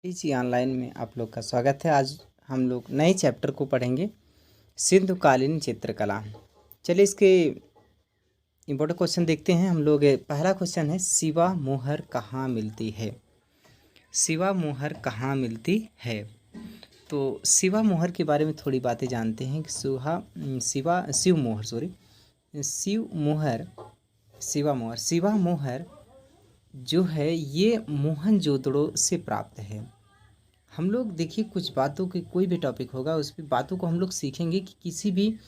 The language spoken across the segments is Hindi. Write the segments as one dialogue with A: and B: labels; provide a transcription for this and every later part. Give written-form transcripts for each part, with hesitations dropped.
A: जी ऑनलाइन में आप लोग का स्वागत है। आज हम लोग नए चैप्टर को पढ़ेंगे, सिंधुकालीन चित्रकला। चलिए इसके इम्पोर्टेंट क्वेश्चन देखते हैं हम लोग। पहला क्वेश्चन है, सिवा मोहर कहाँ मिलती है? सिवा मोहर कहाँ मिलती है? तो सिवा मोहर के बारे में थोड़ी बातें जानते हैं कि शिव मोहर सिवा मोहर जो है ये मोहनजोदड़ो से प्राप्त है। हम लोग देखिए कुछ बातों की, कोई भी टॉपिक होगा उस भी बातों को हम लोग सीखेंगे कि किसी भी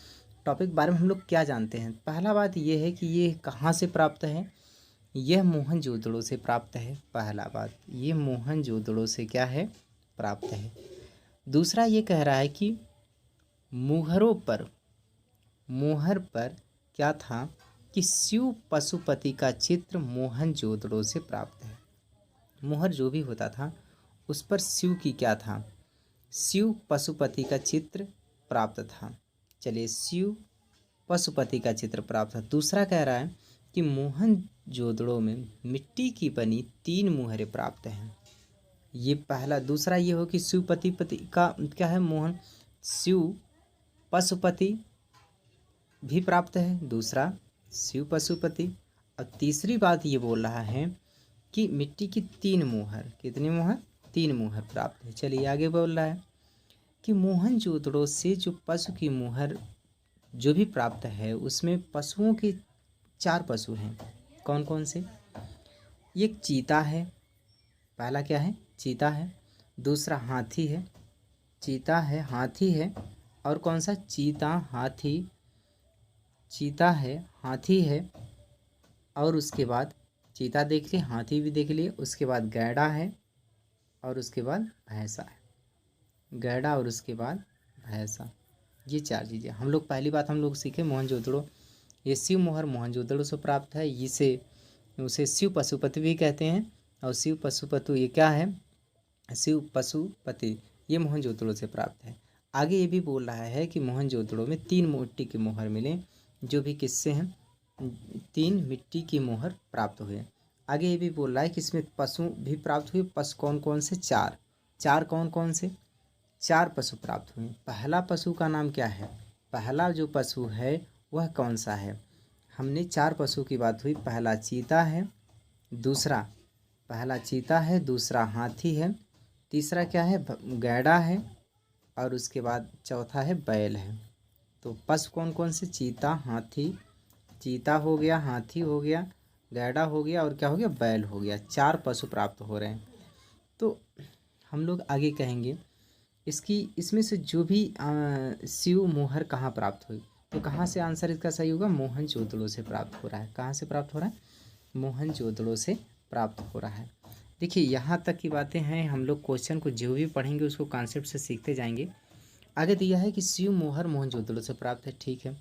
A: टॉपिक के बारे में हम लोग क्या जानते हैं। पहला बात ये है कि ये कहाँ से प्राप्त है, यह मोहनजोदड़ो से प्राप्त है। पहला बात, ये मोहनजोदड़ो से क्या है, प्राप्त है। दूसरा ये कह रहा है कि मोहर पर क्या था कि शिव पशुपति का चित्र मोहनजोदड़ो से प्राप्त है। मोहर जो भी होता था उस पर शिव की क्या था, शिव पशुपति का चित्र प्राप्त था। चलिए, शिव पशुपति का चित्र प्राप्त था। दूसरा कह रहा है कि मोहनजोदड़ो में मिट्टी की बनी 3 मुहरें प्राप्त हैं। ये पहला। दूसरा ये हो कि शिव पति का क्या है, शिव पशुपति भी प्राप्त है। दूसरा शिव पशुपति। और तीसरी बात ये बोल रहा है कि मिट्टी की 3 मुहर, कितनी मुहर, 3 मुहर प्राप्त है। चलिए आगे बोल रहा है कि मोहनजोदड़ो से जो पशु की मुहर जो भी प्राप्त है उसमें पशुओं के 4 पशु हैं। कौन कौन से? एक चीता है, पहला क्या है, चीता है। दूसरा हाथी है, चीता है, हाथी है। और कौन सा? चीता है, हाथी है। और उसके बाद चीता देख लिए, हाथी भी देख लिए, उसके बाद गैड़ा है और उसके बाद भैंसा है। गैड़ा और उसके बाद भैंसा, ये 4 चीज़ें हम लोग। पहली बात हम लोग सीखे मोहनजोदड़ो, ये शिव मोहर मोहनजोदड़ो से प्राप्त है। उसे शिव पशुपति भी कहते हैं। और शिव पशुपति ये क्या है, शिव पशुपति ये मोहनजोदड़ो से प्राप्त है। आगे ये भी बोल रहा है कि मोहनजोदड़ो में 3 मिट्टी के मोहर मिले, जो भी किससे हैं, 3 मिट्टी की मोहर प्राप्त हुए। आगे ये भी बोल रहा है कि इसमें पशु भी प्राप्त हुए। पशु कौन कौन से? 4 कौन कौन से? 4 पशु प्राप्त हुए। पहला पशु का नाम क्या है, पहला जो पशु है वह कौन सा है? हमने 4 पशु की बात हुई। पहला चीता है, दूसरा हाथी है, तीसरा क्या है, गैड़ा है। और उसके बाद चौथा है बैल है। तो पशु कौन कौन से? चीता हो गया, हाथी हो गया, गैड़ा हो गया और क्या हो गया, बैल हो गया। 4 पशु प्राप्त हो रहे हैं। तो हम लोग आगे कहेंगे इसमें से जो भी शिव मोहर कहाँ प्राप्त हुई, तो कहाँ से आंसर इसका सही होगा, मोहनजोदड़ो से प्राप्त हो रहा है। कहाँ से प्राप्त हो रहा है? मोहनजोदड़ो से प्राप्त हो रहा है। देखिए यहाँ तक की बातें हैं। हम लोग क्वेश्चन को जो भी पढ़ेंगे उसको कॉन्सेप्ट से सीखते जाएंगे। आगे दिया है कि शिव मोहर मोहनजोदड़ो से प्राप्त है, ठीक है।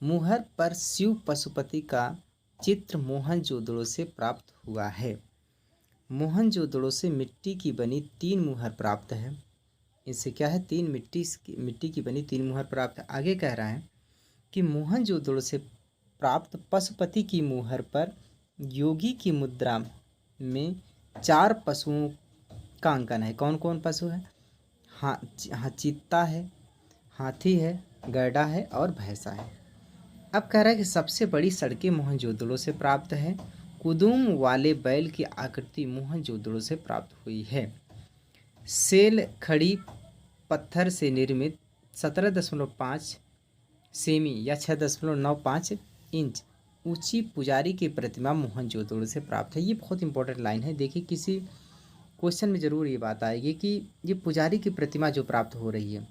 A: मोहर पर शिव पशुपति का चित्र मोहनजोदड़ो से प्राप्त हुआ है। मोहनजोदड़ो से मिट्टी की बनी 3 मुहर प्राप्त है। इससे क्या है, 3 मिट्टी की बनी 3 मुहर प्राप्त है। आगे कह रहा है कि मोहनजोदड़ो से प्राप्त पशुपति की मुहर पर योगी की मुद्रा में 4 पशुओं का अंकन है। कौन कौन पशु है? चीता है, हाथी है, गैड़ा है और भैंसा है। अब कह रहा है कि सबसे बड़ी सड़कें मोहनजोदड़ो से प्राप्त है। कुदुम वाले बैल की आकृति मोहनजोदड़ो से प्राप्त हुई है। सेल खड़ी पत्थर से निर्मित 17.5 सेमी या 6.95 इंच ऊंची पुजारी की प्रतिमा मोहनजोदड़ो से प्राप्त है। ये बहुत इंपॉर्टेंट लाइन है। देखिए किसी क्वेश्चन में ज़रूर ये बात आएगी कि ये पुजारी की प्रतिमा जो प्राप्त हो रही है,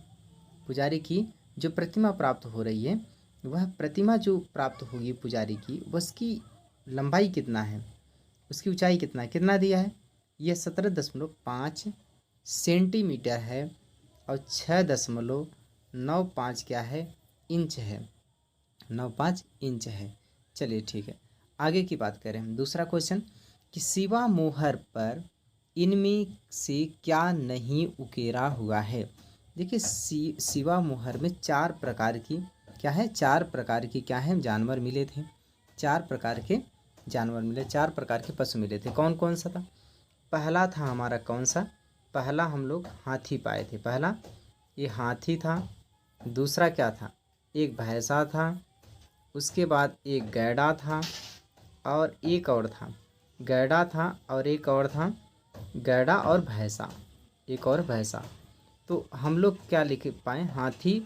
A: पुजारी की जो प्रतिमा प्राप्त हो रही है, वह प्रतिमा जो प्राप्त होगी पुजारी की, उसकी लंबाई कितना है, उसकी ऊंचाई कितना है, कितना दिया है, यह 17.5 सेंटीमीटर है और 6.95 क्या है, इंच है, 95 इंच है। चलिए ठीक है, आगे की बात करें हम। दूसरा क्वेश्चन कि शिवा मोहर पर इनमें से क्या नहीं उकेरा हुआ है। देखिए शिवा मोहर में 4 प्रकार की क्या है, 4 प्रकार की क्या है, जानवर मिले थे। 4 प्रकार के जानवर मिले, 4 प्रकार के पशु मिले थे। कौन कौन सा था? पहला था हमारा कौन सा, पहला हम लोग हाथी पाए थे, पहला ये हाथी था। दूसरा क्या था, एक भैंसा था। उसके बाद एक गैड़ा था और एक और था, गैड़ा था और एक और था, गैड़ा और भैंसा, एक और भैंसा। तो हम लोग क्या लिख पाए, हाथी,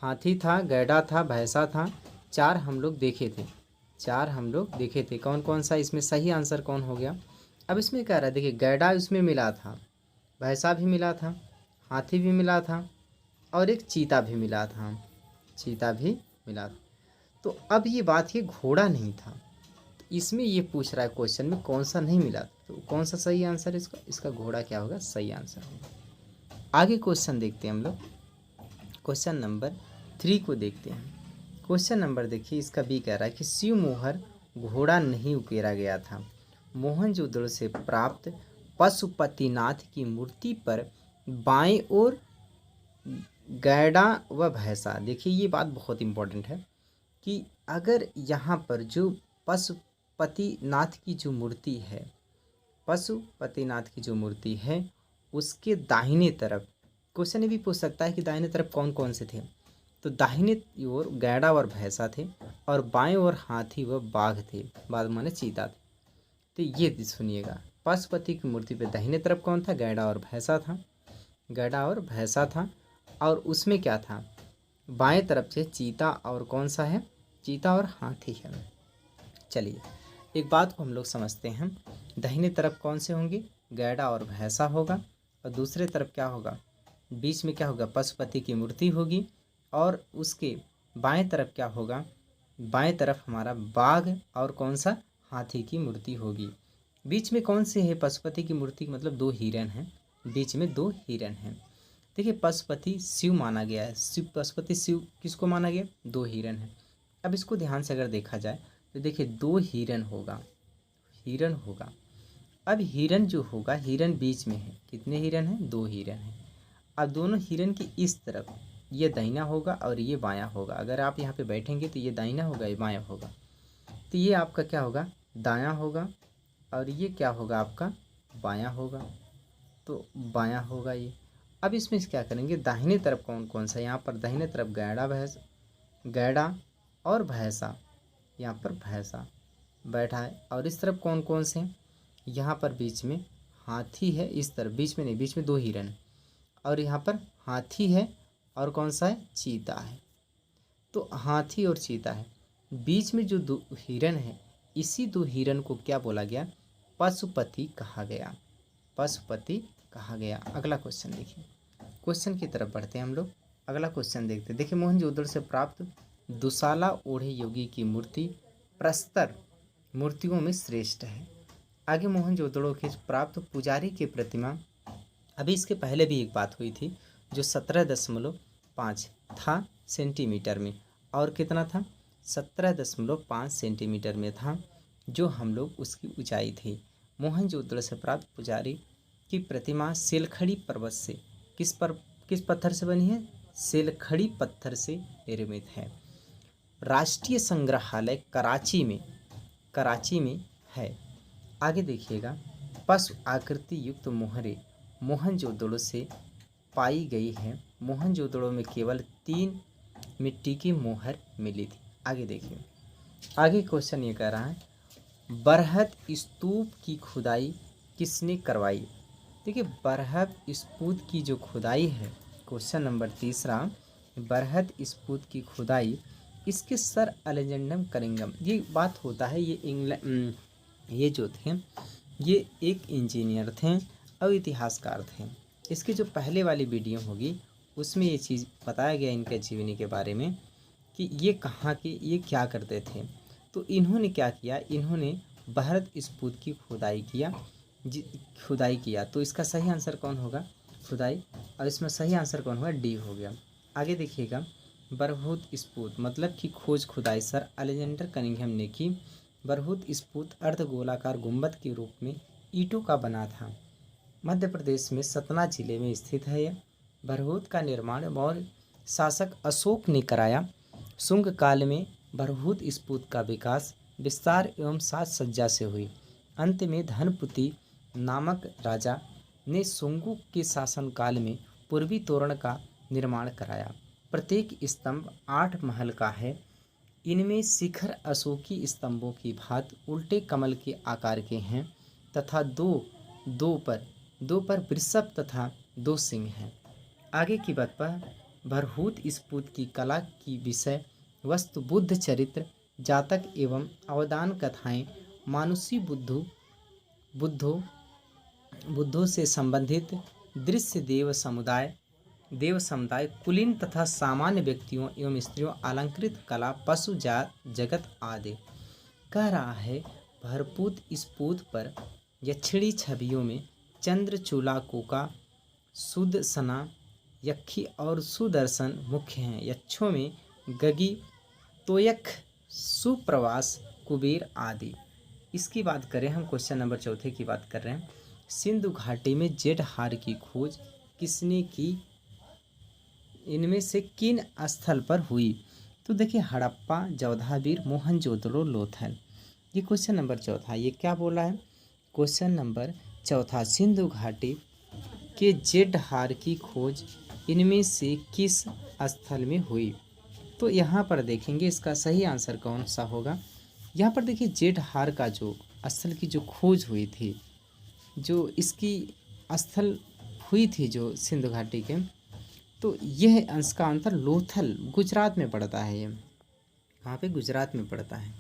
A: हाथी था, गैड़ा था, भैंसा था, चार हम लोग देखे थे, चार हम लोग देखे थे। कौन कौन सा इसमें सही आंसर कौन हो गया। अब इसमें क्या रहा है, देखिए गैड़ा इसमें मिला था, भैंसा भी मिला था, हाथी भी मिला था और एक चीता भी मिला था, चीता भी मिला था। तो अब ये बात ये घोड़ा नहीं था, तो इसमें ये पूछ रहा है क्वेश्चन में कौन सा नहीं मिला, तो कौन सा सही आंसर इसका, इसका घोड़ा क्या होगा, सही आंसर होगा। आगे क्वेश्चन देखते हैं हम लोग, क्वेश्चन नंबर 3 को देखते हैं। क्वेश्चन नंबर देखिए इसका बी कह रहा है कि शिव मोहर घोड़ा नहीं उकेरा गया था। मोहनजोदड़ो से प्राप्त पशुपतिनाथ की मूर्ति पर बाएं ओर गैड़ा व भैंसा। देखिए ये बात बहुत इंपॉर्टेंट है कि अगर यहाँ पर जो पशुपतिनाथ की जो मूर्ति है, पशुपतिनाथ की जो मूर्ति है उसके दाहिने तरफ, क्वेश्चन ये भी पूछ सकता है कि दाहिने तरफ कौन कौन से थे, तो दाहिने ओर गैड़ा और भैंसा थे और बाएं ओर हाथी व बाघ थे, बाघ माने चीता थे। तो ये सुनिएगा, पशुपति की मूर्ति पे दाहिने तरफ कौन था, गैड़ा और भैंसा था, गैड़ा और भैंसा था। और उसमें क्या था, बाएं तरफ से चीता और कौन सा है, चीता और हाथी है। चलिए एक बात को हम लोग समझते हैं, दाहिने तरफ कौन से होंगे, गैड़ा और भैंसा होगा और दूसरे तरफ क्या होगा, बीच में क्या होगा, पशुपति की मूर्ति होगी और उसके बाएं तरफ क्या होगा, बाएं तरफ हमारा बाघ और कौन सा, हाथी की मूर्ति होगी। बीच में कौन से है, पशुपति की मूर्ति मतलब दो हिरन हैं, बीच में दो हिरन हैं। देखिए पशुपति शिव माना गया है, शिव पशुपति शिव किसको माना गया, दो हिरन है। अब इसको ध्यान से अगर देखा जाए तो देखिए दो हिरन होगा, हिरन होगा। अब हिरन जो होगा, हिरन बीच में है, कितने हिरन हैं, दो हिरन हैं। अब दोनों हिरन की इस तरफ ये दाहिना होगा और ये बायां होगा। अगर आप यहाँ पे बैठेंगे तो ये दाहिना होगा, ये बायां होगा, तो ये आपका क्या होगा, दायां होगा और ये क्या होगा आपका, बायां होगा, तो बायां होगा ये। अब इसमें क्या करेंगे, दाहिने तरफ कौन कौन सा, यहाँ पर दाहिने तरफ गैड़ा भैंस, गैड़ा और भैंसा, यहाँ पर भैंसा बैठा है और इस तरफ कौन कौन से हैं, यहाँ पर बीच में हाथी है, इस तरफ बीच में नहीं, बीच में दो हिरन है और यहाँ पर हाथी है और कौन सा है, चीता है। तो हाथी और चीता है, बीच में जो दो हिरन है, इसी दो हिरन को क्या बोला गया, पशुपति कहा गया, पशुपति कहा गया। अगला क्वेश्चन देखिए, क्वेश्चन की तरफ बढ़ते हैं हम लोग, अगला क्वेश्चन देखते हैं। देखिए मोहनजोदड़ो से प्राप्त दुशाला ओढ़े योगी की मूर्ति प्रस्तर मूर्तियों में श्रेष्ठ है। आगे मोहनजोदड़ो के प्राप्त पुजारी की प्रतिमा, अभी इसके पहले भी एक बात हुई थी जो 17.5 था सेंटीमीटर में, और कितना था, 17.5 सेंटीमीटर में था, जो हम लोग उसकी ऊंचाई थी। मोहनजोदड़ो से प्राप्त पुजारी की प्रतिमा सेलखड़ी पर्वत से किस पत्थर से बनी है, सेलखड़ी पत्थर से निर्मित है। राष्ट्रीय संग्रहालय कराची में है। आगे देखिएगा, पशु आकृति युक्त मोहरें मोहनजोदड़ो से पाई गई है। मोहनजोदड़ो में केवल 3 मिट्टी की मोहर मिली थी। आगे देखिए, आगे क्वेश्चन ये कह रहा है, बरहत स्तूप की खुदाई किसने करवाई। देखिए बरहत स्तूप की जो खुदाई है, क्वेश्चन नंबर 3, बरहत स्तूप की खुदाई इसके सर अलेक्जेंडर कनिंघम, ये बात होता है, ये जो थे ये एक इंजीनियर थे और इतिहासकार थे। इसकी जो पहले वाली वीडियो होगी उसमें ये चीज़ बताया गया इनके जीवनी के बारे में कि ये कहाँ के, ये क्या करते थे। तो इन्होंने क्या किया, इन्होंने बरहत स्तूप की खुदाई किया। तो इसका सही आंसर कौन होगा, खुदाई, और इसमें सही आंसर कौन होगा, डी हो गया। आगे देखिएगा, बरहत स्तूप मतलब कि खोज खुदाई सर अलेक्जेंडर कनिंघम ने की। बरहत स्तूप अर्धगोलाकार गुंबद के रूप में ईंटों का बना था। मध्य प्रदेश में सतना जिले में स्थित है। यह बरहत का निर्माण मौर्य शासक अशोक ने कराया। शुंग काल में बरहत स्तूप का विस्तार एवं साज सज्जा से हुई। अंत में धनपुती नामक राजा ने सोंगू के शासनकाल में पूर्वी तोरण का निर्माण कराया। प्रत्येक स्तंभ 8 महल का है। इनमें शिखर अशोकी स्तंभों की भांति उल्टे कमल के आकार के हैं तथा दो पर वृषभ तथा 2 सिंह हैं। आगे की बात पर भरहूत स्फूर्त की कला की विषय वस्तु बुद्ध चरित्र, जातक एवं अवदान कथाएं, मानुषी बुद्धों से संबंधित दृश्य, देव समुदाय, कुलीन तथा सामान्य व्यक्तियों एवं स्त्रियों, अलंकृत कला, पशु जात जगत आदि। कह रहा है भरपूत स्फूर्त पर यक्षिणी छवियों में चंद्र, चूला, कोका, सुदसना, यक्षी और सुदर्शन मुख्य हैं। यक्षों में गगी, तोयक, सुप्रवास, कुबेर आदि। इसकी बात करें हम, क्वेश्चन नंबर 4 की बात कर रहे हैं। सिंधु घाटी में जेठहार की खोज किसने की? इनमें से किन स्थल पर हुई? तो देखिए हड़प्पा, जोधाबीर, मोहनजोदड़ो, लोथल। ये क्वेश्चन नंबर 4। ये क्या बोला है? क्वेश्चन नंबर 4, सिंधु घाटी के जेठहार की खोज इनमें से किस स्थल में हुई? तो यहाँ पर देखेंगे इसका सही आंसर कौन सा होगा। यहाँ पर देखिए जेठहार का जो स्थल की जो खोज हुई थी, जो इसकी स्थल हुई थी जो सिंधु घाटी के, तो यह अंश का अंतर लोथल गुजरात में पड़ता है। ये कहाँ पे? गुजरात में पड़ता है।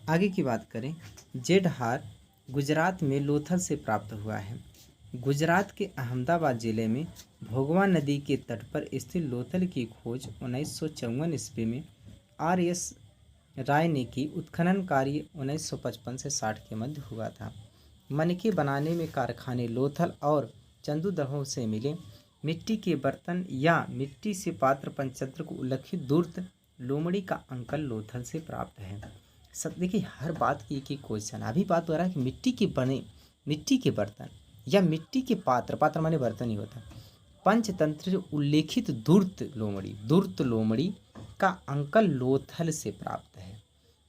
A: आगे की बात करें, जेठहार गुजरात में लोथल से प्राप्त हुआ है। गुजरात के अहमदाबाद जिले में भोगवा नदी के तट पर स्थित लोथल की खोज 1954 ईस्वी में R.S. राय ने की। उत्खनन कार्य 1955 से 60 के मध्य हुआ था। मनके बनाने में कारखाने लोथल और चंदूदहों से मिले। मिट्टी के बर्तन या मिट्टी से पात्र पंचतंत्र को उल्लिखित दूर्त लोमड़ी का अंकल लोथल से प्राप्त है। सब देखिए हर बात की एक क्वेश्चन। अभी बात हो रहा है कि मिट्टी के बर्तन या मिट्टी के पात्र माने बर्तन ही होता है। पंचतंत्र जो उल्लेखित दूर्त लोमड़ी का अंकल लोथल से प्राप्त है।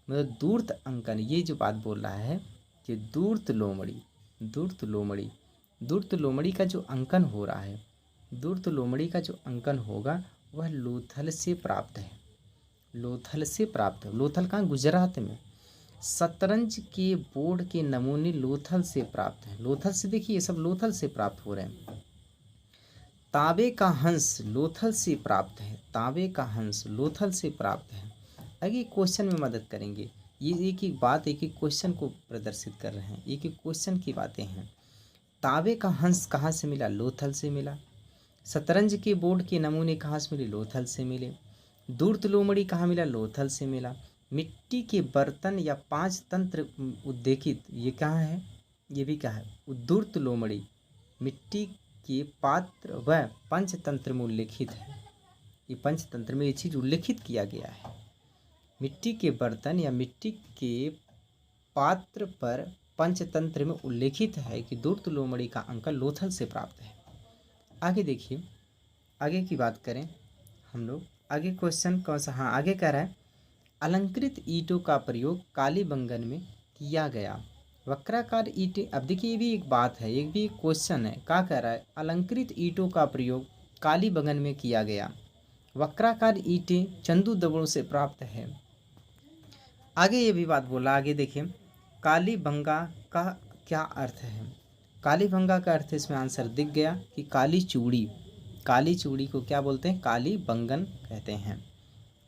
A: मतलब दूर्त अंकन, ये जो बात बोल रहा है कि दूर्त लोमड़ी का जो अंकन हो रहा है, दूर्त लोमड़ी का जो अंकन होगा वह लोथल से प्राप्त है। लोथल कहाँ? गुजरात में। शतरंज के बोर्ड के नमूने लोथल से प्राप्त हैं। लोथल से देखिए ये सब लोथल से प्राप्त हो रहे हैं। तांबे का हंस लोथल से प्राप्त है। आगे क्वेश्चन में मदद करेंगे। ये एक एक बात, एक एक क्वेश्चन को प्रदर्शित कर रहे हैं, एक एक क्वेश्चन की बातें हैं। तांबे का हंस कहाँ से मिला? लोथल से मिला। शतरंज के बोर्ड के नमूने कहाँ से मिले? लोथल से मिले। दूर्त लोमड़ी कहाँ मिला? लोथल से मिला। मिट्टी के बर्तन या 5 तंत्र उल्लेखित, ये कहाँ है? ये भी कहाँ है? दूर्त लोमड़ी मिट्टी के पात्र व पंचतंत्र में उल्लेखित है। ये पंचतंत्र में ये चीज़ उल्लेखित किया गया है। मिट्टी के बर्तन या मिट्टी के पात्र पर पंचतंत्र में उल्लेखित है कि दूर्त लोमड़ी का अंकल लोथल से प्राप्त है। आगे देखिए, आगे की बात करें हम लोग। आगे क्वेश्चन कौन सा? हाँ, आगे कह रहा है अलंकृत ईंटों का प्रयोग कालीबंगन में किया गया। वक्राकार ईंटें, अब देखिए ये भी एक बात है, ये भी एक क्वेश्चन है। क्या कह रहा है? अलंकृत ईंटों का प्रयोग कालीबंगन में किया गया। वक्राकार ईंटें चंदू दबों से प्राप्त है। आगे ये भी बात बोला। आगे देखिए कालीबंगा का क्या अर्थ है? कालीबंगा का अर्थ इसमें आंसर दिख गया कि काली चूड़ी को क्या बोलते हैं? कालीबंगन कहते हैं।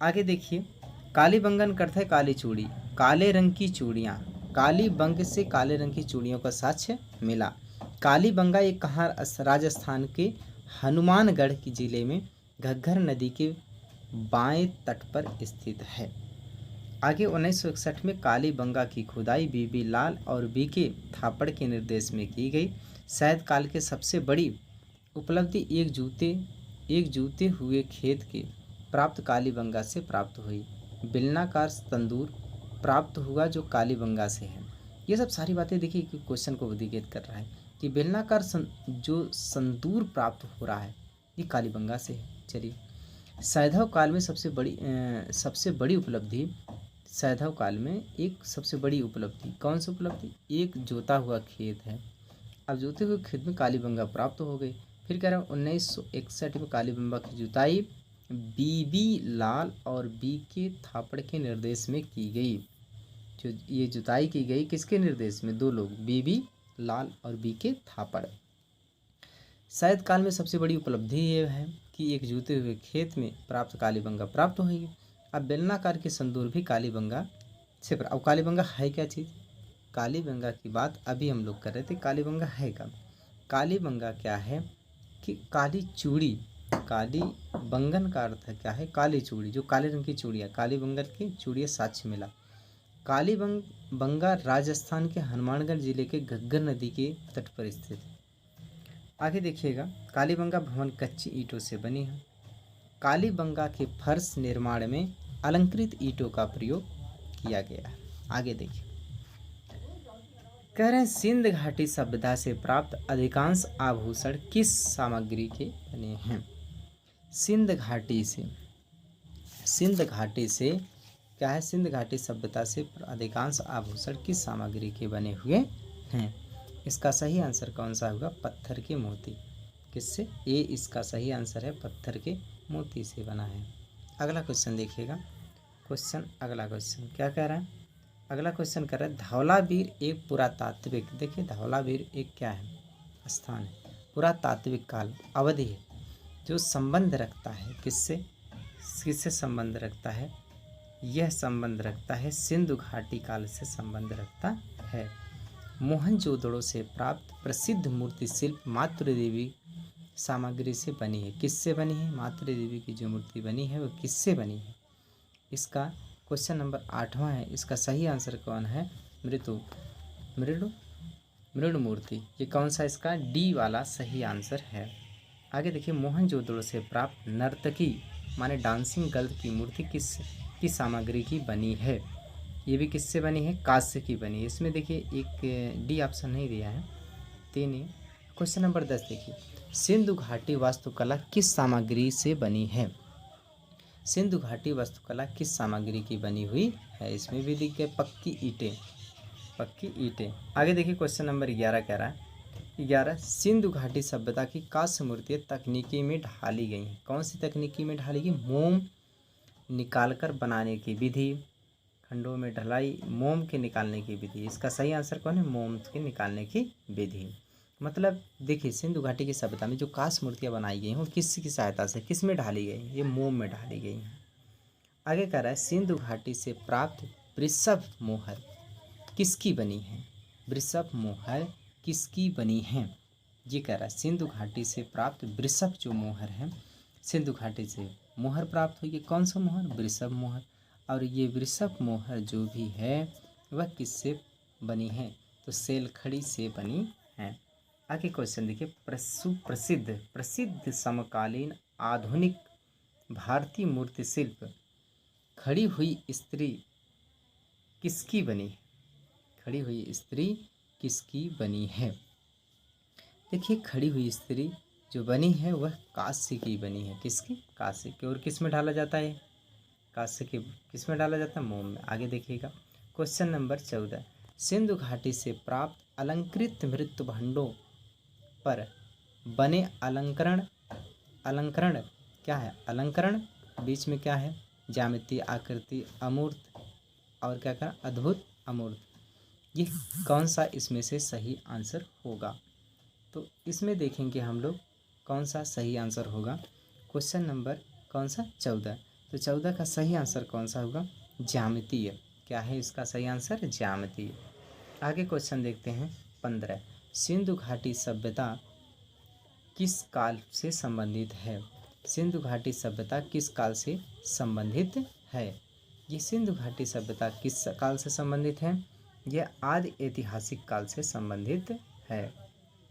A: आगे देखिए कालीबंगन का अर्थ है काली चूड़ी, काले रंग की चूड़ियाँ। कालीबंग से काले रंग की चूड़ियों का साक्ष्य मिला। कालीबंगा एक कहाँ? राजस्थान के हनुमानगढ़ के जिले में घग्गर नदी के बाएं तट पर स्थित है। आगे 1961 में कालीबंगा की खुदाई बीबी लाल और बीके थापड़ के निर्देश में की गई। शैद काल के सबसे बड़ी उपलब्धि एक जूते हुए खेत के प्राप्त कालीबंगा से प्राप्त हुई। बेलनाकार तंदूर प्राप्त हुआ जो कालीबंगा से है। ये सब सारी बातें देखिए क्वेश्चन को उद्दीगित कर रहा है कि बेलनाकार जो तंदूर प्राप्त हो रहा है ये कालीबंगा से है। चलिए, सैंधव काल में सबसे बड़ी उपलब्धि, सैंधव काल में एक सबसे बड़ी उपलब्धि कौन सी उपलब्धि? एक जोता हुआ खेत है। अब जोते हुए खेत में कालीबंगा प्राप्त हो गई। फिर कह रहा है 1961 में कालीबंगा की जुताई बीबी लाल और बी के थापड़ के निर्देश में की गई। जो ये जुताई की गई किसके निर्देश में? दो लोग, बीबी लाल और बी के थापड़। शरद काल में सबसे बड़ी उपलब्धि ये है कि एक जूते हुए खेत में प्राप्त कालीबंगा प्राप्त होगी। अब बेलनाकार की संदूर भी कालीबंगा से अब कालीबंगा है क्या चीज़? कालीबंगा की बात अभी हम लोग कर रहे थे। कालीबंगा है क्या? कालीबंगा क्या है कि काली चूड़ी, काली बंगन का अर्थ है क्या है? काली चूड़ी, जो काले रंग की चूड़ियाँ, काली बंगन की चूड़ियाँ साक्ष्य मिला। कालीबंगा राजस्थान के हनुमानगढ़ जिले के घग्गर नदी के तट पर स्थित है। आगे देखिएगा, कालीबंगा भवन कच्ची ईंटों से बनी है। कालीबंगा के फर्श निर्माण में अलंकृत ईंटों का प्रयोग किया गया है। आगे देखिए, कह रहे हैं सिंध घाटी सभ्यता से प्राप्त अधिकांश आभूषण किस सामग्री के बने हैं? सिंध घाटी से क्या है? सिंध घाटी सभ्यता से अधिकांश आभूषण किस सामग्री के बने हुए हैं? इसका सही आंसर कौन सा होगा? पत्थर के मोती। किससे? ये इसका सही आंसर है, पत्थर के मोती से बना है। अगला क्वेश्चन देखिएगा। अगला क्वेश्चन क्या कह रहा है? अगला क्वेश्चन कर रहा है धौलावीर एक पुरातात्विक, देखिए धौलावीर एक क्या है? स्थान है। पुरातात्विक काल अवधि है जो संबंध रखता है किससे? किससे संबंध रखता है? यह संबंध रखता है सिंधु घाटी काल से संबंध रखता है। मोहनजोदड़ो से प्राप्त प्रसिद्ध मूर्ति शिल्प मातृ देवी सामग्री से बनी है। किससे बनी है? मातृ देवी की जो मूर्ति बनी है वो किससे बनी है? इसका क्वेश्चन नंबर 8वां है। इसका सही आंसर कौन है? मृणु मूर्ति। ये कौन सा? इसका डी वाला सही आंसर है। आगे देखिए, मोहनजोदड़ो से प्राप्त नर्तकी माने डांसिंग गर्ल की मूर्ति किस सामग्री की बनी है? ये भी किससे बनी है? कांस्य की बनी है। इसमें देखिए एक डी ऑप्शन नहीं दिया है, 3 ही। क्वेश्चन नंबर 10 देखिए, सिंधु घाटी वास्तुकला किस सामग्री से बनी है? सिंधु घाटी वास्तुकला किस सामग्री की बनी हुई है? इसमें भी दिख गए पक्की ईंटें। आगे देखिए, क्वेश्चन नंबर 11 कह रहा है 11 सिंधु घाटी सभ्यता की कांस्य मूर्तियाँ तकनीकी में ढाली गई हैं। कौन सी तकनीकी में ढाली गई? मोम निकालकर बनाने की विधि, खंडों में ढलाई, मोम के निकालने की विधि। इसका सही आंसर कौन है? मोम के निकालने की विधि। मतलब देखिए, सिंधु घाटी की सभ्यता में जो कांस्य मूर्तियाँ बनाई गई हैं वो किसकी सहायता से, किस में ढाली गई? ये मोम में ढाली गई हैं। आगे कह रहा है सिंधु घाटी से प्राप्त वृषभ मोहर किसकी बनी है? वृषभ मोहर किसकी बनी है? ये कह रहा है सिंधु घाटी से प्राप्त वृषभ जो मोहर है, सिंधु घाटी से मोहर प्राप्त हुई है। कौन सा मोहर? वृषभ मोहर। और ये वृषभ मोहर जो भी है वह किससे बनी है? तो सेलखड़ी से बनी है। आगे क्वेश्चन देखिए, प्रसिद्ध समकालीन आधुनिक भारतीय मूर्ति शिल्प खड़ी हुई स्त्री किसकी बनी है? खड़ी हुई स्त्री किसकी बनी है? देखिए, खड़ी हुई स्त्री जो बनी है वह कांस्य की बनी है। किसकी? कांस्य की। और किस में ढाला जाता है? कांस्य के किस में डाला जाता है? मोम में। आगे देखिएगा, क्वेश्चन नंबर 14 सिंधु घाटी से प्राप्त अलंकृत मृत्युभंडों पर बने अलंकरण क्या है? अलंकरण बीच में क्या है? ज्यामिति, आकृति, अमूर्त और क्या करा? अद्भुत, अमूर्त। ये कौन सा इसमें से सही आंसर होगा? तो इसमें देखेंगे हम लोग कौन सा सही आंसर होगा। क्वेश्चन नंबर कौन सा? 14। तो 14 का सही आंसर कौन सा होगा? ज्यामितीय। क्या है इसका सही आंसर? ज्यामितीय। आगे क्वेश्चन देखते हैं 15 सिंधु घाटी सभ्यता किस काल से संबंधित है? सिंधु घाटी सभ्यता किस काल से संबंधित है? ये सिंधु घाटी सभ्यता किस काल से संबंधित है? यह आदि ऐतिहासिक काल से संबंधित है।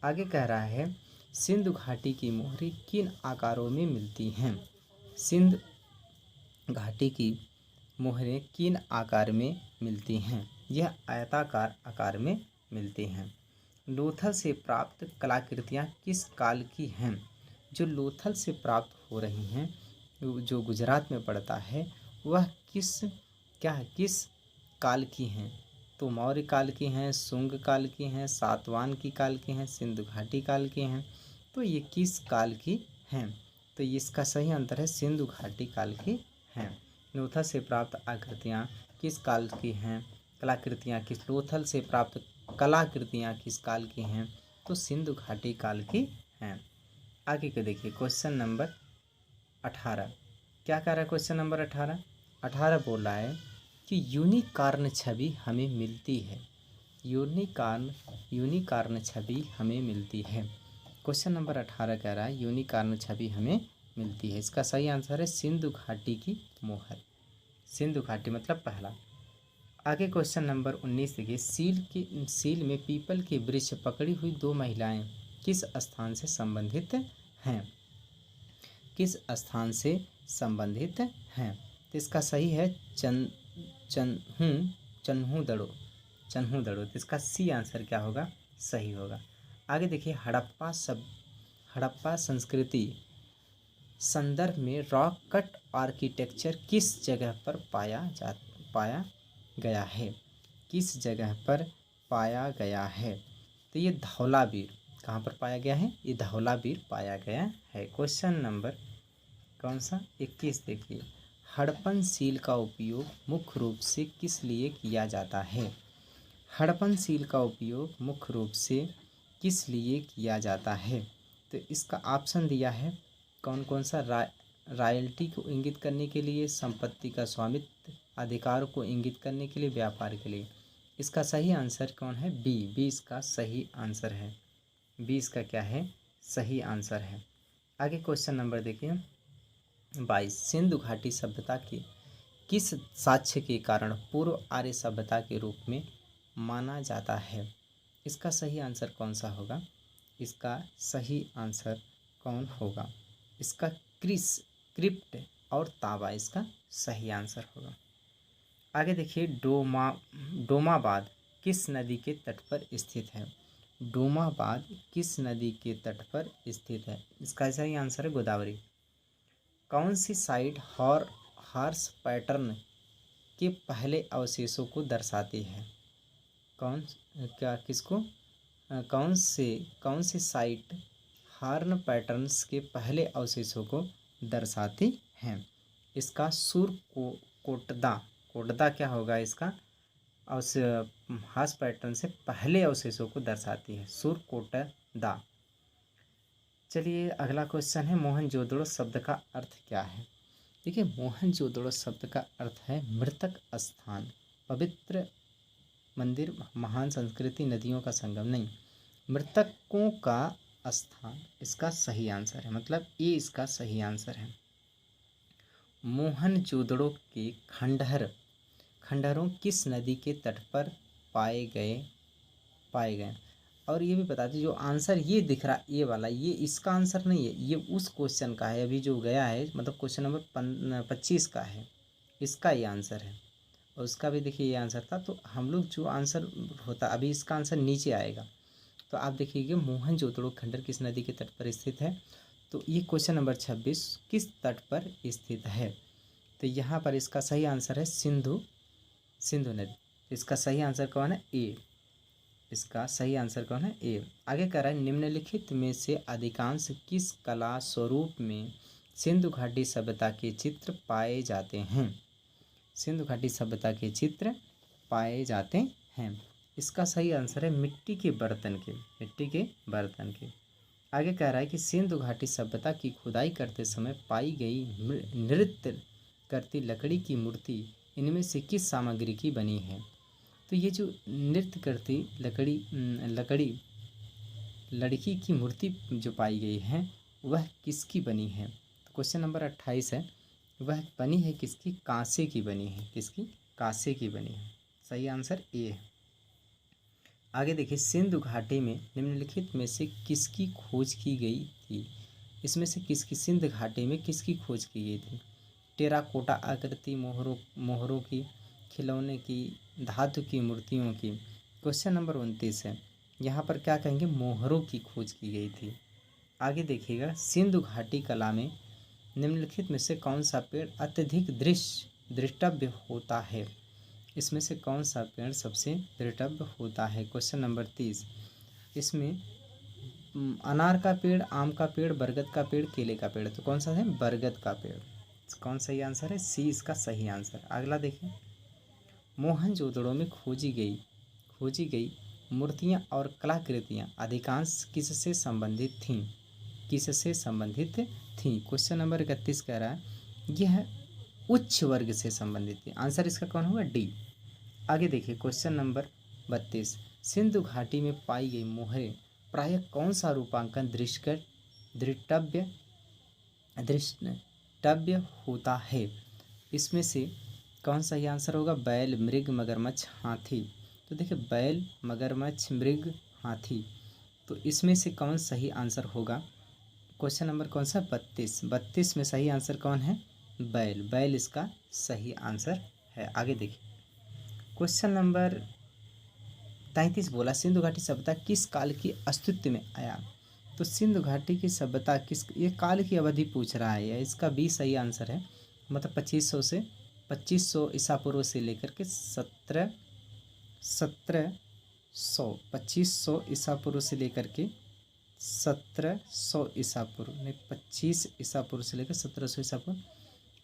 A: आगे कह रहा है सिंधु घाटी की मोहरें किन आकारों में मिलती हैं? सिंधु घाटी की मोहरें किन आकार में मिलती हैं? यह आयताकार आकार में मिलती हैं। लोथल से प्राप्त कलाकृतियाँ किस काल की हैं? जो लोथल से प्राप्त हो रही हैं, जो गुजरात में पड़ता है, वह किस काल की हैं? तो मौर्य काल की हैं, शुंग काल की हैं, सातवाहन की काल की हैं, सिंधु घाटी काल की हैं। तो ये किस काल की हैं? तो इसका सही आंसर है सिंधु घाटी काल की हैं। लोथल से प्राप्त आकृतियाँ किस काल की हैं? कलाकृतियाँ किस लोथल से प्राप्त कलाकृतियाँ किस काल की हैं? तो सिंधु घाटी काल की हैं। आगे के देखिए क्वेश्चन नंबर 18। क्या कह रहा है क्वेश्चन नंबर 18? 18 बोल रहा है कि यूनिकॉर्न छवि हमें मिलती है। यूनिकॉर्न छवि हमें मिलती है। क्वेश्चन नंबर 18 कह रहा है यूनिकॉर्न छवि हमें मिलती है। इसका सही आंसर है सिंधु घाटी की मोहर। सिंधु घाटी मतलब पहला। आगे क्वेश्चन नंबर 19 देखिए, सील में पीपल के वृक्ष पकड़ी हुई दो महिलाएं किस स्थान से संबंधित हैं? किस स्थान से संबंधित हैं? तो इसका सही है चन्हू दड़ो। तो इसका सी आंसर क्या होगा? सही होगा। आगे देखिए, हड़प्पा संस्कृति संदर्भ में रॉक कट आर्किटेक्चर किस जगह पर पाया गया है? किस जगह पर पाया गया है? तो ये धौलावीर। कहाँ पर पाया गया है? ये धौलावीर पाया गया है। क्वेश्चन नंबर कौन सा? 21 देखिए, हड़प्पन सील का उपयोग मुख्य रूप से किस लिए किया जाता है? हड़प्पन सील का उपयोग मुख्य रूप से किस लिए किया जाता है? तो इसका ऑप्शन दिया है कौन कौन सा? रॉयल्टी को इंगित करने के लिए, संपत्ति का स्वामित्व अधिकार को इंगित करने के लिए, व्यापार के लिए। इसका सही आंसर कौन है? बी इसका सही आंसर है। बी इसका क्या है? सही आंसर है। आगे क्वेश्चन नंबर देखिए 22, सिंधु घाटी सभ्यता के किस साक्ष्य के कारण पूर्व आर्य सभ्यता के रूप में माना जाता है? इसका सही आंसर कौन सा होगा? इसका सही आंसर कौन होगा? इसका क्रिप्ट और तांबा इसका सही आंसर होगा। आगे देखिए, डोमाबाद किस नदी के तट पर स्थित है? डोमाबाद किस नदी के तट पर स्थित है? इसका सही आंसर है गोदावरी। कौन सी साइट हॉर्स पैटर्न के पहले अवशेषों को दर्शाती है? कौन सी साइट हॉर्न पैटर्न्स के पहले अवशेषों को दर्शाती हैं? इसका कोटदा क्या होगा? इसका हॉर्स पैटर्न से पहले अवशेषों को दर्शाती है, सुरकोटदा। चलिए अगला क्वेश्चन है, मोहनजोदड़ो शब्द का अर्थ क्या है? देखिए, मोहनजोदड़ो शब्द का अर्थ है मृतक स्थान, पवित्र मंदिर, महान संस्कृति, नदियों का संगम। नहीं, मृतकों का स्थान इसका सही आंसर है, मतलब ये इसका सही आंसर है। मोहनजोदड़ो के खंडहरों किस नदी के तट पर पाए गए? और ये भी बता दीजिए, जो आंसर ये दिख रहा ये वाला, ये इसका आंसर नहीं है, ये उस क्वेश्चन का है अभी जो गया है, मतलब क्वेश्चन नंबर 25 का है, इसका ये आंसर है। और उसका भी देखिए ये आंसर था। तो हम लोग जो आंसर होता, अभी इसका आंसर नीचे आएगा। तो आप देखिएगा, मोहनजोदड़ो खंडहर किस नदी के तट पर स्थित है? तो ये क्वेश्चन नंबर 26 किस तट पर स्थित है? तो यहाँ पर इसका सही आंसर है सिंधु नदी। इसका सही आंसर कौन है? ए। इसका सही आंसर कौन है? ए। आगे कह रहा है, निम्नलिखित में से अधिकांश किस कला स्वरूप में सिंधु घाटी सभ्यता के चित्र पाए जाते हैं? सिंधु घाटी सभ्यता के चित्र पाए जाते हैं। इसका सही आंसर है मिट्टी के बर्तन के। आगे कह रहा है कि सिंधु घाटी सभ्यता की खुदाई करते समय पाई गई नृत्य करती लकड़ी की मूर्ति इनमें से किस सामग्री की बनी है? तो ये जो नृत्य करती लड़की की मूर्ति जो पाई गई है वह किसकी बनी है? तो क्वेश्चन नंबर 28 है, वह बनी है किसकी? कांसे की बनी है। किसकी? कांसे की बनी है। सही आंसर ए है। आगे देखिए, सिंधु घाटी में निम्नलिखित में से किसकी खोज की गई थी? इसमें से किसकी, सिंधु घाटी में किसकी खोज की गई थी? टेराकोटा आकृति, मोहरों की, खिलौने की, धातु की मूर्तियों की। क्वेश्चन नंबर 29 है, यहाँ पर क्या कहेंगे? मोहरों की खोज की गई थी। आगे देखिएगा, सिंधु घाटी कला में निम्नलिखित में से कौन सा पेड़ अत्यधिक दृष्टव्य होता है? इसमें से कौन सा पेड़ सबसे दृढ़ होता है? क्वेश्चन नंबर 30, इसमें अनार का पेड़, आम का पेड़, बरगद का पेड़, केले का पेड़, तो कौन सा है? बरगद का पेड़। कौन सही आंसर है? सी इसका सही आंसर। अगला देखिए, मोहनजोदड़ो में खोजी गई मूर्तियाँ और कलाकृतियाँ अधिकांश किससे संबंधित थीं? किससे संबंधित थीं? क्वेश्चन नंबर 31 कह रहा है यह उच्च वर्ग से संबंधित थी। आंसर इसका कौन होगा? डी। आगे देखिए, क्वेश्चन नंबर 32, सिंधु घाटी में पाई गई मोहरें प्रायः कौन सा रूपांकन दृष्टव्य होता है? इसमें से कौन सही आंसर होगा? बैल, मृग, मगरमच्छ, हाथी। तो देखिए, बैल, मगरमच्छ, मृग, हाथी, तो इसमें से कौन सही आंसर होगा? क्वेश्चन नंबर कौन सा? 32 में सही आंसर कौन है? बैल इसका सही आंसर है। आगे देखिए, क्वेश्चन नंबर 33 बोला सिंधु घाटी सभ्यता किस काल की अस्तित्व में आया? तो सिंधु घाटी की सभ्यता ये काल की अवधि पूछ रहा है, इसका भी सही आंसर है। मतलब 2500 ईसा पूर्व से लेकर के 2500 ईसा पूर्व से लेकर के 1700 ईसा पूर्व, नहीं 25 ईसा पूर्व से लेकर 1700 ईसा पूर्व,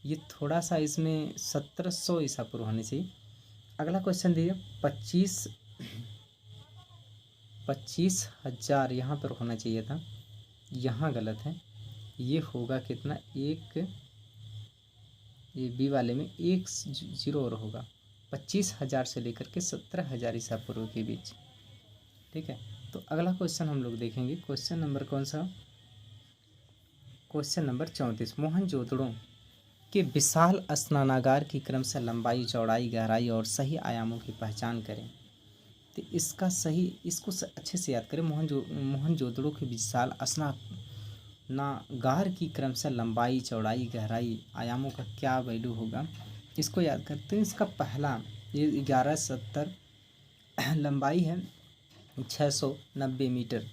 A: ये थोड़ा सा इसमें 1700 ईसा पूर्व होनी चाहिए। अगला क्वेश्चन दिए 25,000 यहाँ पर होना चाहिए था, यहाँ गलत है। ये होगा कितना? ये बी वाले में 1 0 और होगा। 25,000 से लेकर के 17,000 ईसा पूर्व के बीच। ठीक है, तो अगला क्वेश्चन हम लोग देखेंगे। क्वेश्चन नंबर कौन सा? क्वेश्चन नंबर 34, मोहनजोदड़ो के विशाल स्नानागार की क्रम से लंबाई, चौड़ाई, गहराई और सही आयामों की पहचान करें। तो इसको अच्छे से याद करें। मोहनजोदड़ो के विशाल स्नानागार की क्रम से लंबाई, चौड़ाई, गहराई, आयामों का क्या वैल्यू होगा, इसको याद करते हैं। इसका पहला ये 1170 लंबाई है, 690 मीटर,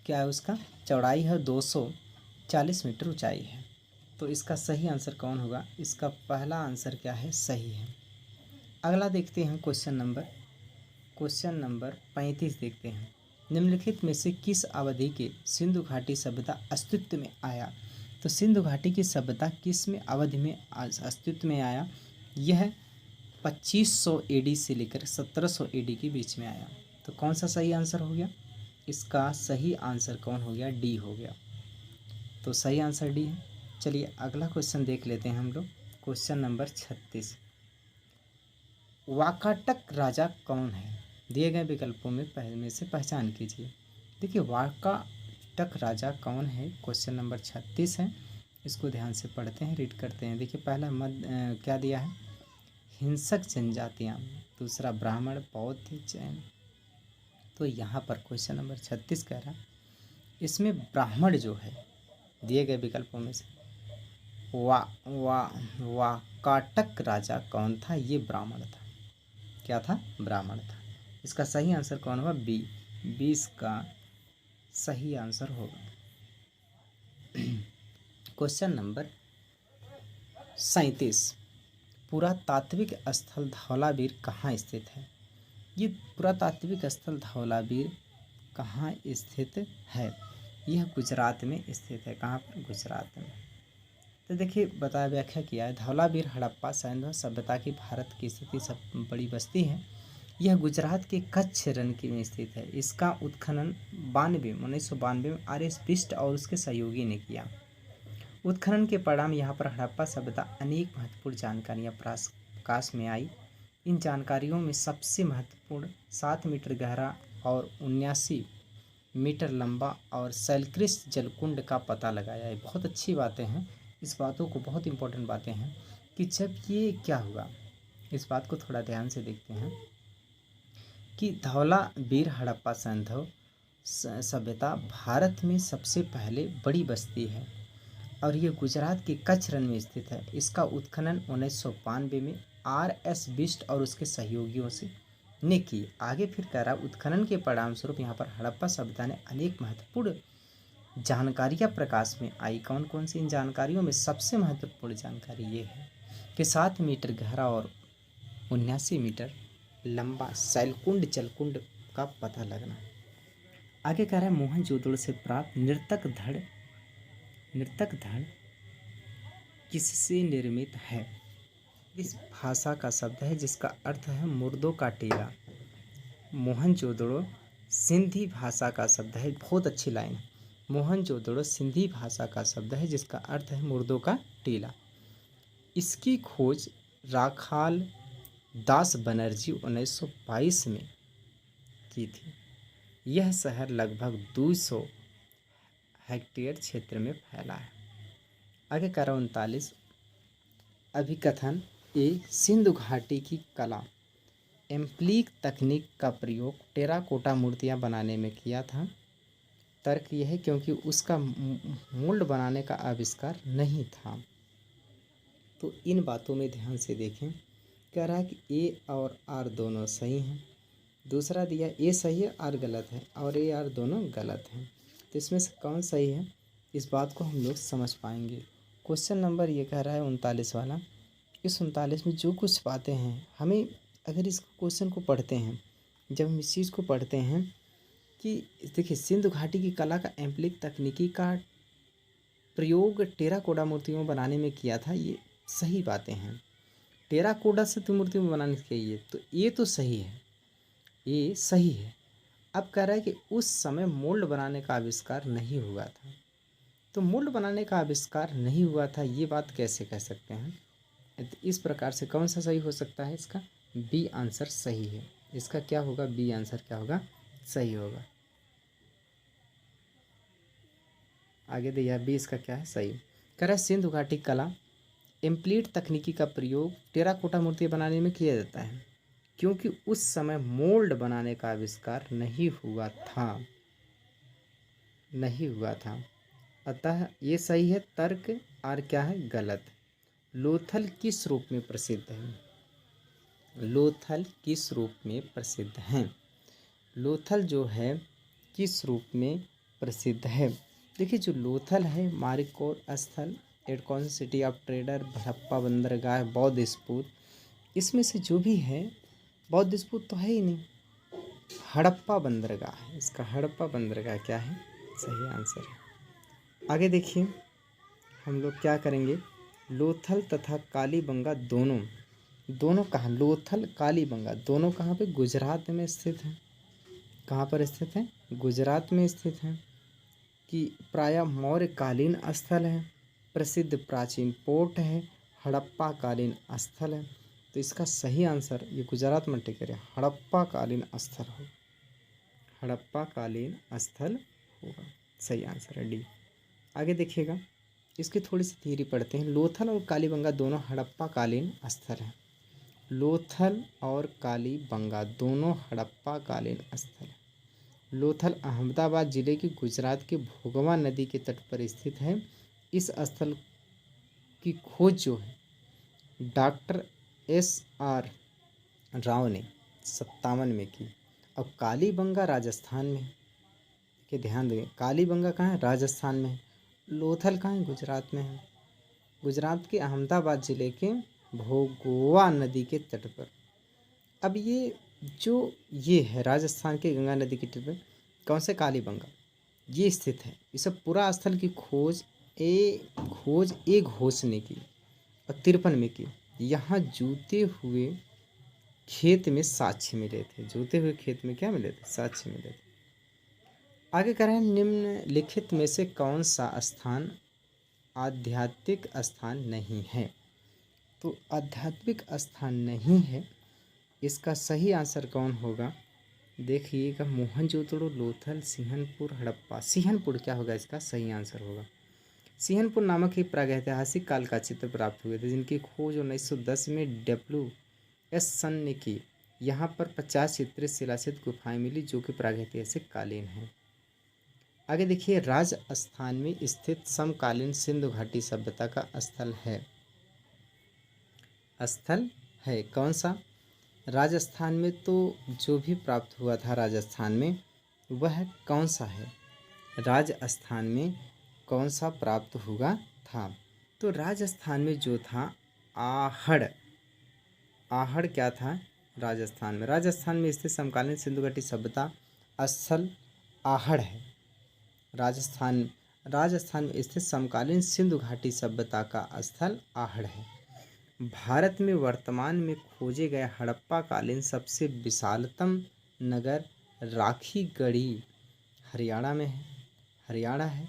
A: क्या है उसका? चौड़ाई है 240 मीटर, ऊंचाई है। तो इसका सही आंसर कौन होगा? इसका पहला आंसर क्या है? सही है। अगला देखते हैं क्वेश्चन नंबर 35 देखते हैं। निम्नलिखित में से किस अवधि के सिंधु घाटी सभ्यता अस्तित्व में आया? तो सिंधु घाटी की सभ्यता किस में अवधि में अस्तित्व में आया? यह 2500 एडी से लेकर 1700 एडी के बीच में आया। तो कौन सा सही आंसर हो गया? इसका सही आंसर कौन हो गया? डी हो गया। तो सही आंसर डी है। चलिए अगला क्वेश्चन देख लेते हैं हम लोग। क्वेश्चन नंबर 36, वाकाटक राजा कौन है? दिए गए विकल्पों में पहले से पहचान कीजिए। देखिए, वाकाटक राजा कौन है? क्वेश्चन नंबर 36 है, इसको ध्यान से पढ़ते हैं, रीड करते हैं। देखिए, पहला क्या दिया है? हिंसक जनजातियाँ, दूसरा ब्राह्मण, बौद्ध, जैन। तो यहाँ पर क्वेश्चन नंबर 36 कह रहा है इसमें ब्राह्मण जो है दिए गए विकल्पों में से वाकाटक राजा कौन था? ये ब्राह्मण था। क्या था? ब्राह्मण था। इसका सही आंसर कौन होगा? बी। 20 का सही आंसर होगा। क्वेश्चन नंबर 37, पुरातात्विक स्थल धौलावीर कहाँ स्थित है? ये पुरातात्विक स्थल धौलावीर कहाँ स्थित है? यह गुजरात में स्थित है। कहाँ पर? गुजरात में। तो देखिए, व्याख्या किया है। धौलावीर हड़प्पा सैंधव सभ्यता की भारत की स्थिति सब बड़ी बस्ती है। यह गुजरात के कच्छ रण में स्थित है। इसका उत्खनन 1992 में आर.एस. बिष्ट और उसके सहयोगी ने किया। उत्खनन के परिणाम यहाँ पर हड़प्पा सभ्यता अनेक महत्वपूर्ण जानकारियाँ प्रकाश में आई। इन जानकारियों में सबसे महत्वपूर्ण 7 मीटर गहरा और 79 मीटर लंबा और सैलक्रिस्ट जलकुंड का पता लगाया है। बहुत अच्छी बातें हैं, इस बातों को बहुत इंपॉर्टेंट बातें हैं कि जब ये क्या हुआ, इस बात को थोड़ा ध्यान से देखते हैं कि धौलावीर हड़प्पा सैंधव सभ्यता भारत में सबसे पहले बड़ी बस्ती है और ये गुजरात के कच्छ रण में स्थित है। इसका उत्खनन 1992 में आर.एस. बिष्ट और उसके सहयोगियों से ने की। आगे फिर कह रहा, उत्खनन के परिणाम स्वरूप यहाँ पर हड़प्पा सभ्यता ने अनेक महत्वपूर्ण जानकारियाँ प्रकाश में आई। कौन कौन सी? इन जानकारियों में सबसे महत्वपूर्ण जानकारी ये है कि 7 मीटर गहरा और 79 मीटर लंबा शैलकुंड जलकुंड का पता लगना। आगे कह रहा है मोहनजोदड़ो से प्राप्त नर्तक धड़ किससे निर्मित है। इस भाषा का शब्द है जिसका अर्थ है मुर्दों का टीला। मोहनजोदड़ो सिंधी भाषा का शब्द है, बहुत अच्छी लाइन है। मोहनजोदड़ो सिंधी भाषा का शब्द है जिसका अर्थ है मुर्दों का टीला। इसकी खोज राखाल दास बनर्जी 1922 में की थी। यह शहर लगभग 200 हेक्टेयर क्षेत्र में फैला है। आगे कह रहा 39 अभिकथन ए सिंधु घाटी की कला एम्प्लीक तकनीक का प्रयोग टेराकोटा मूर्तियां बनाने में किया था। तर्क यह है क्योंकि उसका मोल्ड बनाने का आविष्कार नहीं था। तो इन बातों में ध्यान से देखें। कह रहा है कि ए और आर दोनों सही हैं। दूसरा दिया ए सही है आर गलत है, और ए आर दोनों गलत हैं। तो इसमें से कौन सही है, इस बात को हम लोग समझ पाएंगे। क्वेश्चन नंबर ये कह रहा है 39 वाला। इस 39 में जो कुछ बातें हैं, हमें अगर इस क्वेश्चन को पढ़ते हैं, जब हम इस चीज़ को पढ़ते हैं कि देखिए सिंधु घाटी की कला का एम्प्लिक तकनीकी का प्रयोग टेराकोटा मूर्तियों बनाने में किया था, ये सही बातें हैं। टेराकोटा से तो मूर्ति बनाने चाहिए, तो ये तो सही है, ये सही है। अब कह रहा है कि उस समय मोल्ड बनाने का आविष्कार नहीं हुआ था। तो मोल्ड बनाने का आविष्कार नहीं हुआ था, ये बात कैसे कह सकते हैं। इस प्रकार से कौन सा सही हो सकता है, इसका बी आंसर सही है। इसका क्या होगा, बी आंसर क्या होगा, सही होगा। आगे दिया बी, इसका क्या है, सही। कह रहा है सिंधु घाटी कला एम्प्लीट तकनीकी का प्रयोग टेराकोटा मूर्ति बनाने में किया जाता है क्योंकि उस समय मोल्ड बनाने का आविष्कार नहीं हुआ था। अतः ये सही है। तर्क आर क्या है, गलत। लोथल किस रूप में प्रसिद्ध है, लोथल किस रूप में प्रसिद्ध हैं। लोथल जो है किस रूप में प्रसिद्ध है। देखिए जो लोथल है, मारिकोर स्थल, एडकॉन सिटी ऑफ ट्रेडर, हड़प्पा बंदरगाह, बौद्ध स्तूप, इसमें से जो भी है, बौद्ध स्तूप तो है ही नहीं, हड़प्पा बंदरगाह है। इसका हड़प्पा बंदरगाह क्या है, सही आंसर है। आगे देखिए हम लोग क्या करेंगे, लोथल तथा कालीबंगा दोनों कहाँ, लोथल कालीबंगा दोनों कहाँ पे, गुजरात में स्थित हैं। कहाँ पर स्थित हैं, गुजरात में स्थित हैं। कि प्रायः मौर्यकालीन स्थल है, प्रसिद्ध प्राचीन पोर्ट है, हड़प्पा कालीन स्थल है। तो इसका सही आंसर, ये गुजरात में टिक रहे, हड़प्पा कालीन स्थल हो, हड़प्पा कालीन स्थल होगा, सही आंसर है डी। आगे देखिएगा, इसकी थोड़ी सी थ्योरी पढ़ते हैं। लोथल और कालीबंगा दोनों हड़प्पा कालीन स्थल हैं। लोथल और कालीबंगा दोनों हड़प्पा कालीन स्थल हैं। लोथल अहमदाबाद जिले की गुजरात के भोगवा नदी के तट पर स्थित है। इस स्थल की खोज जो है डॉक्टर SR राव ने 57 में की। अब कालीबंगा राजस्थान में है, कि ध्यान दें, कालीबंगा कहाँ है, राजस्थान में है। लोथल कहाँ है, गुजरात में है। गुजरात के अहमदाबाद जिले के भोगवा नदी के तट पर। अब ये है राजस्थान के गंगा नदी के तट पर, कौन से, कालीबंगा, ये स्थित है। इस पूरा स्थल की खोज ए घोष ने की और 53 में की। यहाँ जूते हुए खेत में साक्ष्य मिले थे, जूते हुए खेत में क्या मिले थे, साक्ष्य मिले थे। आगे कह रहे हैं निम्नलिखित में से कौन सा स्थान आध्यात्मिक स्थान नहीं है। तो आध्यात्मिक स्थान नहीं है, इसका सही आंसर कौन होगा, देखिएगा, मोहनजोदड़ो, लोथल, सिंहनपुर, हड़प्पा। सिंहनपुर क्या होगा, इसका सही आंसर होगा। सिंहनपुर नामक ही प्रागैतिहासिक काल का चित्र प्राप्त हुए थे जिनकी खोज 1910 में WS सन ने की। यहाँ पर 50 चित्रित शिलाचित्र गुफाएं मिली जो कि प्रागैतिहासिक कालीन हैं। आगे देखिए, राजस्थान में स्थित समकालीन सिंधु घाटी सभ्यता का स्थल है कौन सा, राजस्थान में। तो जो भी प्राप्त हुआ था राजस्थान में, वह कौन सा है, राजस्थान में कौन सा प्राप्त हुआ था। तो राजस्थान में जो था आहड़ क्या था? राजस्थान में। राजस्थान में स्थित समकालीन सिंधु घाटी सभ्यता स्थल आहड़ है। राजस्थान राजस्थान में स्थित समकालीन सिंधु घाटी सभ्यता का स्थल आहड़ है। भारत में वर्तमान में खोजे गए हड़प्पा कालीन सबसे विशालतम नगर राखीगढ़ी हरियाणा है।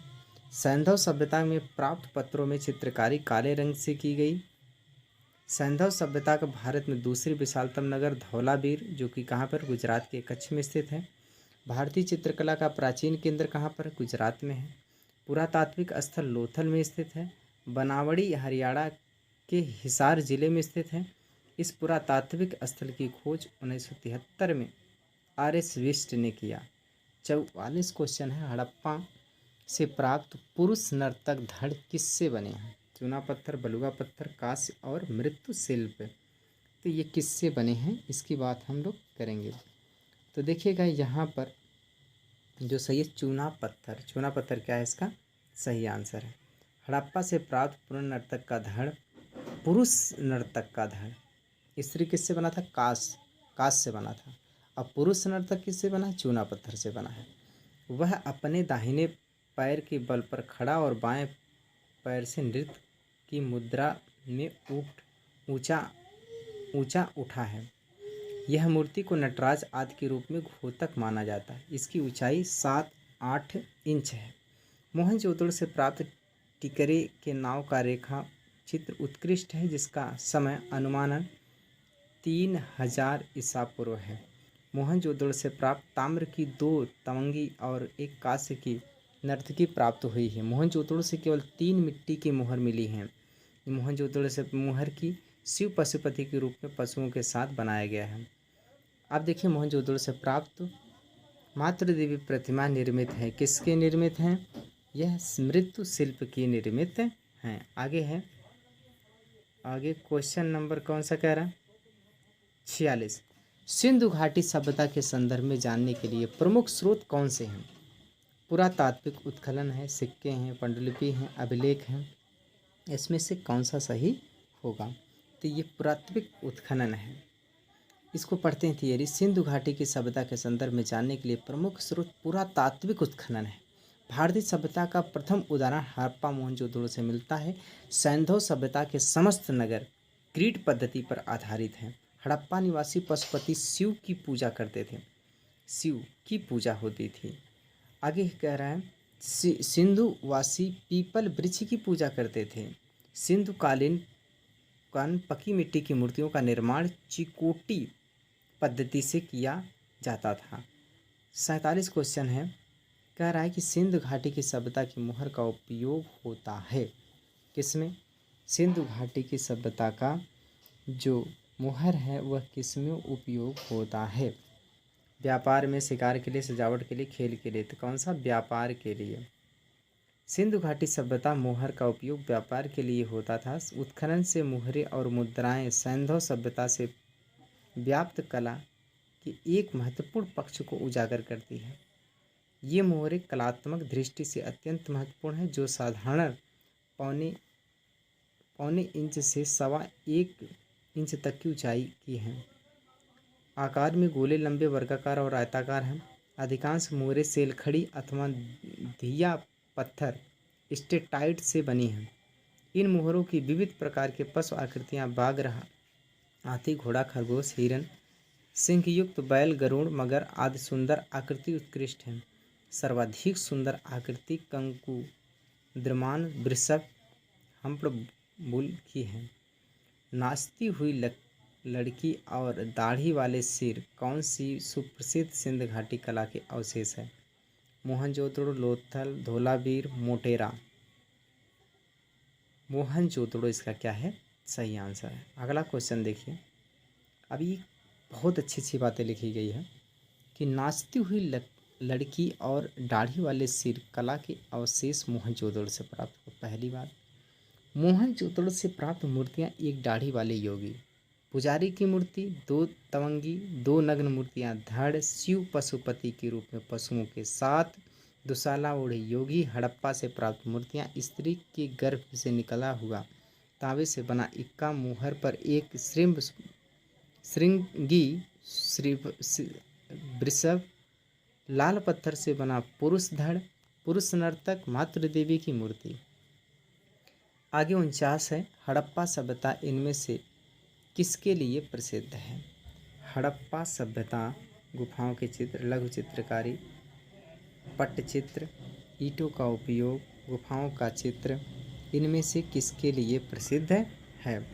A: सैंधव सभ्यता में प्राप्त पत्रों में चित्रकारी काले रंग से की गई। सैंधव सभ्यता का भारत में दूसरी विशालतम नगर धौलावीर, जो कि कहाँ पर? गुजरात के कच्छ में स्थित है। भारतीय चित्रकला का प्राचीन केंद्र कहाँ पर? गुजरात में है। पुरातात्विक स्थल लोथल में स्थित है। बनावड़ी हरियाणा के हिसार जिले में स्थित है। इस पुरातात्विक स्थल की खोज 1973 में आर.एस. विष्ट ने किया। 44 क्वेश्चन है। हड़प्पा से प्राप्त पुरुष नर्तक धड़ किससे बने हैं? चूना पत्थर, बलुआ पत्थर, कांस्य और मृत्यु शिल्प। तो ये किससे बने हैं, इसकी बात हम लोग करेंगे। तो देखिएगा यहाँ पर जो सही है चूना पत्थर। चूना पत्थर क्या है? इसका सही आंसर है। हड़प्पा से प्राप्त पुरुष नर्तक का धड़ स्त्री किससे बना था? कांस्य से बना था। अब पुरुष नर्तक किससे बना? चूना पत्थर से बना है। वह अपने दाहिने पैर के बल पर खड़ा और बाएं पैर से नृत्य की मुद्रा में ऊंचा उठा है। यह मूर्ति को नटराज आदि के रूप में घोतक माना जाता है। इसकी ऊंचाई 7-8 इंच है। मोहनजोदड़ो से प्राप्त टिकरे के नाव का रेखा चित्र उत्कृष्ट है, जिसका समय अनुमानन 3000 ईसा पूर्व है। मोहनजोदड़ो से प्राप्त ताम्र की 2 तवंगी और 1 कांस्य की नर्तकी प्राप्त हुई है। मोहनजोदड़ो से केवल 3 मिट्टी की मोहर मिली हैं। मोहनजोदड़ो से मोहर की शिव पशुपति के रूप में पशुओं के साथ बनाया गया है। अब देखिए मोहनजोदड़ो से प्राप्त मातृदेवी प्रतिमा निर्मित है। किसके निर्मित हैं? यह मृत्यु शिल्प की निर्मित हैं। आगे क्वेश्चन नंबर कौन सा कह रहा है? 46। सिंधु घाटी सभ्यता के संदर्भ में जानने के लिए प्रमुख स्रोत कौन से हैं? पुरातात्विक उत्खनन है, सिक्के हैं, पांडुलिपि हैं, अभिलेख हैं। इसमें से कौन सा सही होगा? तो ये पुरातात्विक उत्खनन है। इसको पढ़ते हैं थियरी। सिंधु घाटी की सभ्यता के संदर्भ में जानने के लिए प्रमुख स्रोत पुरातात्विक उत्खनन है। भारतीय सभ्यता का प्रथम उदाहरण हड़प्पा मोहनजोदड़ो से मिलता है। सैंधव सभ्यता के समस्त नगर ग्रिड पद्धति पर आधारित हैं। हड़प्पा निवासी पशुपति शिव की पूजा करते थे। शिव की पूजा होती थी। आगे कह रहा है सिंधुवासी पीपल वृक्ष की पूजा करते थे। सिंधुकालीन पकी मिट्टी की मूर्तियों का निर्माण चिकोटी पद्धति से किया जाता था। 47 क्वेश्चन है। कह रहा है कि सिंधु घाटी की सभ्यता की मुहर का उपयोग होता है किसमें? सिंधु घाटी की सभ्यता का जो मुहर है वह किसमें उपयोग होता है? व्यापार में, शिकार के लिए, सजावट के लिए, खेल के लिए। तो कौन सा? व्यापार के लिए। सिंधु घाटी सभ्यता मुहर का उपयोग व्यापार के लिए होता था। उत्खनन से मुहरें और मुद्राएं सैंधव सभ्यता से व्याप्त कला के एक महत्वपूर्ण पक्ष को उजागर करती है। ये मुहरें कलात्मक दृष्टि से अत्यंत महत्वपूर्ण है, जो साधारण पौने इंच से 1.25 इंच तक की ऊंचाई की हैं। आकार में गोले, लंबे, वर्गाकार और आयताकार हैं। अधिकांश मुहरें सेलखड़ी अथवा धीया पत्थर स्टेटाइट से बनी हैं। इन मुहरों की विविध प्रकार के पशु आकृतियाँ बाघ, हाथी, घोड़ा, खरगोश, हिरन, सिंहयुक्त बैल, गरुड़, मगर आदि सुंदर आकृति उत्कृष्ट हैं। सर्वाधिक सुंदर आकृति कंकु, द्रमान, वृषभ, हम्पबुल की है। नाचती हुई लड़की और दाढ़ी वाले सिर कौन सी सुप्रसिद्ध सिंध घाटी कला के अवशेष है? मोहनजोदड़ो, लोथल, धोलावीर, मोटेरा। मोहनजोदड़ो इसका क्या है? सही आंसर है। अगला क्वेश्चन देखिए। अभी बहुत अच्छी बातें लिखी गई है कि नाचती हुई लड़की और दाढ़ी वाले सिर कला के अवशेष मोहनजोदड़ो से प्राप्त हो। पहली बात, मोहनजोदड़ो से प्राप्त मूर्तियाँ एक दाढ़ी वाले योगी, पुजारी की मूर्ति, 2 तवंगी, 2 नग्न मूर्तियाँ धड़ शिव पशुपति के रूप में पशुओं के साथ, दुशाला ओढ़े योगी। हड़प्पा से प्राप्त मूर्तियाँ स्त्री के गर्भ से निकला हुआ तांबे से बना इक्का, मुहर पर एक श्रृंभ श्रृंगी वृषभ, लाल पत्थर से बना पुरुष धड़, पुरुष नर्तक, मातृ देवी की मूर्ति। आगे 49 है, हड़प्पा सभ्यता इनमें से किसके लिए प्रसिद्ध है? हड़प्पा सभ्यता गुफाओं के चित्र, लघु चित्रकारी, पट्टचित्र, ईंटों का उपयोग, गुफाओं का चित्र, इनमें से किसके लिए प्रसिद्ध है?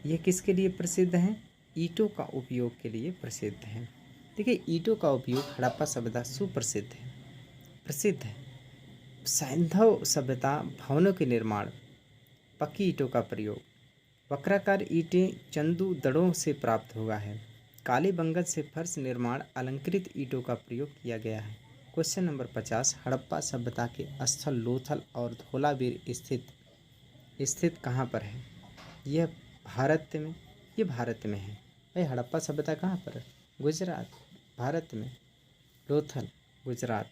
A: ये किसके लिए प्रसिद्ध है? ईंटों का उपयोग के लिए प्रसिद्ध है। देखिए, ईंटों का उपयोग हड़प्पा सभ्यता सुप्रसिद्ध है, प्रसिद्ध है। सैंधव सभ्यता भवनों के निर्माण, पक्की ईंटों का प्रयोग, वक्राकार ईंटें चंदू दड़ों से प्राप्त हुआ है। काली बंगत से फर्श निर्माण, अलंकृत ईंटों का प्रयोग किया गया है। क्वेश्चन नंबर 50, हड़प्पा सभ्यता के स्थल लोथल और धोलावीर स्थित कहाँ पर है? यह भारत में, ये भारत में है। भाई हड़प्पा सभ्यता कहाँ पर है? गुजरात, भारत में। लोथल गुजरात,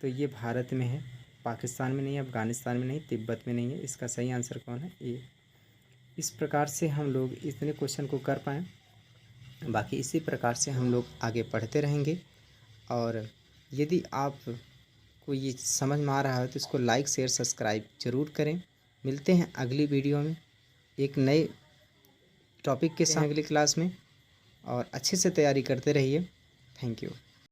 A: तो ये भारत में है, पाकिस्तान में नहीं, अफगानिस्तान में नहीं, तिब्बत में नहीं है। इसका सही आंसर कौन है? ए। इस प्रकार से हम लोग इतने क्वेश्चन को कर पाएँ। बाकी इसी प्रकार से हम लोग आगे पढ़ते रहेंगे। और यदि आप को ये समझ में आ रहा है तो इसको लाइक शेयर सब्सक्राइब जरूर करें। मिलते हैं अगली वीडियो में एक नए टॉपिक के साथ अगली क्लास में, और अच्छे से तैयारी करते रहिए। Thank you.